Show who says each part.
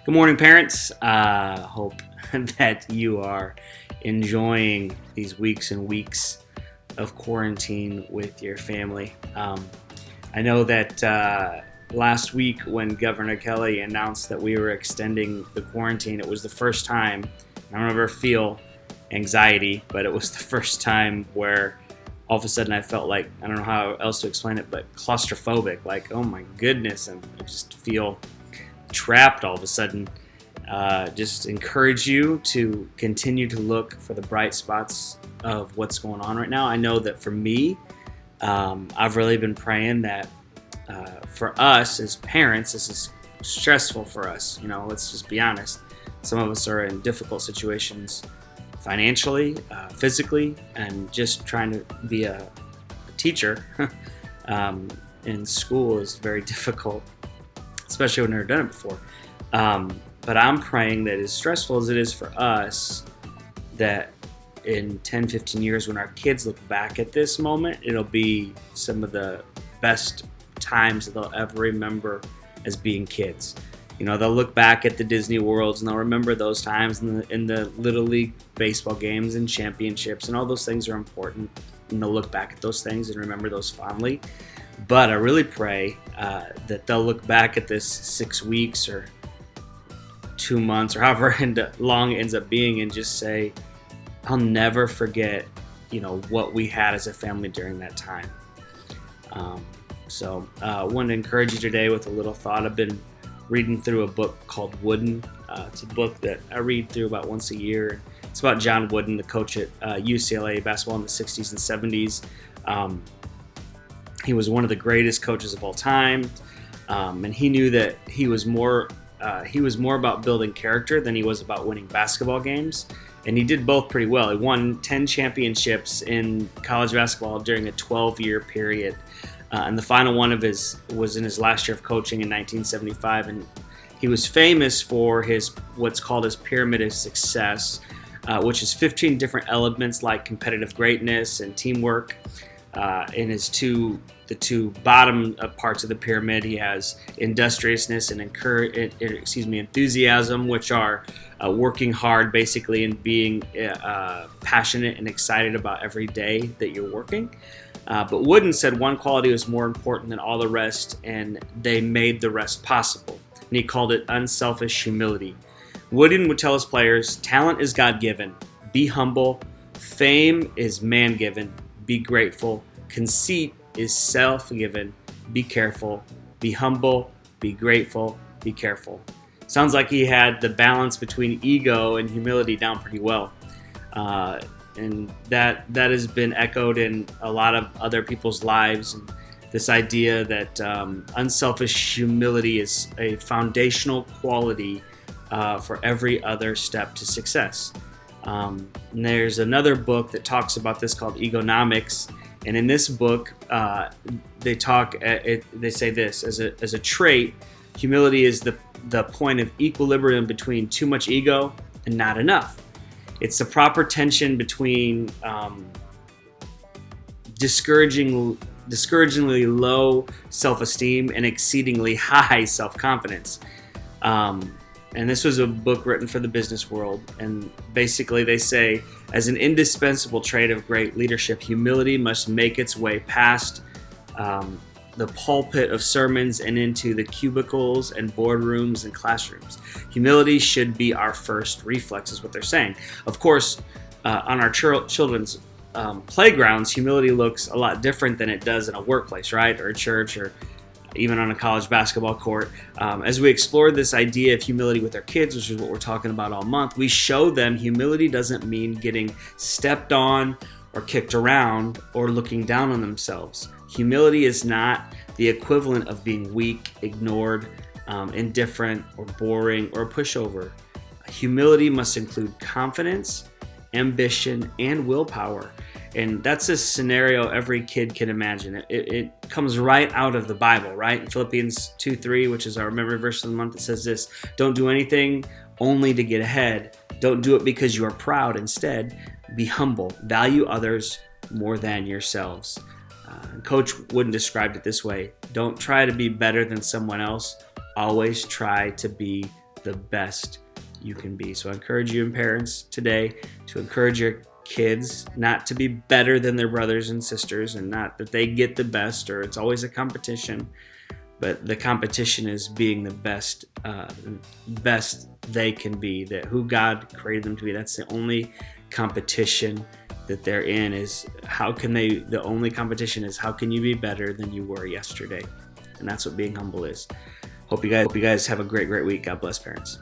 Speaker 1: Good morning, parents. Hope that you are enjoying these weeks and weeks of quarantine with your family. I know that last week when Governor Kelly announced that we were extending the quarantine, it was the first time, I don't ever feel anxiety, but it was the first time where all of a sudden I felt like, I don't know how else to explain it, but claustrophobic, like, oh my goodness, and I just feel trapped all of a sudden. Just encourage you to continue to look for the bright spots of what's going on right now. I know that for me, I've really been praying that for us as parents, this is stressful for us. You know, let's just be honest. Some of us are in difficult situations financially, physically, and just trying to be a teacher in school is very difficult, especially when I've never done it before. But I'm praying that as stressful as it is for us, that in 10, 15 years when our kids look back at this moment, it'll be some of the best times that they'll ever remember as being kids. You know, they'll look back at the Disney Worlds and they'll remember those times in the Little League baseball games and championships, and all those things are important. And they'll look back at those things and remember those fondly. But I really pray that they'll look back at this 6 weeks or 2 months or however long it ends up being and just say, I'll never forget, what we had as a family during that time. So I wanted to encourage you today with a little thought. I've been reading through a book called Wooden. It's a book that I read through about once a year. It's about John Wooden, the coach at UCLA basketball in the 60s and 70s. He was one of the greatest coaches of all time, and he knew that he was more about building character than he was about winning basketball games, and he did both pretty well. He won 10 championships in college basketball during a 12-year period, and the final one of his was in his last year of coaching in 1975, and he was famous for his what's called his pyramid of success, which is 15 different elements like competitive greatness and teamwork. In the two bottom parts of the pyramid, he has industriousness and enthusiasm, which are working hard basically and being passionate and excited about every day that you're working. But Wooden said one quality was more important than all the rest, and they made the rest possible. And he called it unselfish humility. Wooden would tell his players, talent is God-given. Be humble. Fame is man-given. Be grateful. Conceit is self-given. Be careful. Be humble. Be grateful. Be careful. Sounds like he had the balance between ego and humility down pretty well. And that has been echoed in a lot of other people's lives. And this idea that unselfish humility is a foundational quality for every other step to success. And there's another book that talks about this called Egonomics. And in this book, they say this as a trait, humility is the point of equilibrium between too much ego and not enough. It's the proper tension between discouragingly low self-esteem and exceedingly high self-confidence. And this was a book written for the business world. And basically they say, as an indispensable trait of great leadership, humility must make its way past the pulpit of sermons and into the cubicles and boardrooms and classrooms. Humility should be our first reflex, is what they're saying. Of course, on our children's playgrounds, humility looks a lot different than it does in a workplace, right? Or a church, or even on a college basketball court. As we explore this idea of humility with our kids, which is what we're talking about all month, we show them humility doesn't mean getting stepped on or kicked around or looking down on themselves. Humility is not the equivalent of being weak, ignored, indifferent, or boring, or a pushover. Humility must include confidence, ambition, and willpower. And that's a scenario every kid can imagine. It comes right out of the Bible, right? In Philippians 2:3, which is our memory verse of the month, it says this: don't do anything only to get ahead. Don't do it because you are proud. Instead, be humble. Value others more than yourselves. Coach Wooden described it this way: don't try to be better than someone else. Always try to be the best you can be. So I encourage you and parents today to encourage your kids not to be better than their brothers and sisters, and not that they get the best or it's always a competition, but the competition is being the best they can be, that who God created them to be. That's the only competition that they're in, is the only competition is how can you be better than you were yesterday. And that's what being humble is. Hope you guys have a great week. God bless, parents.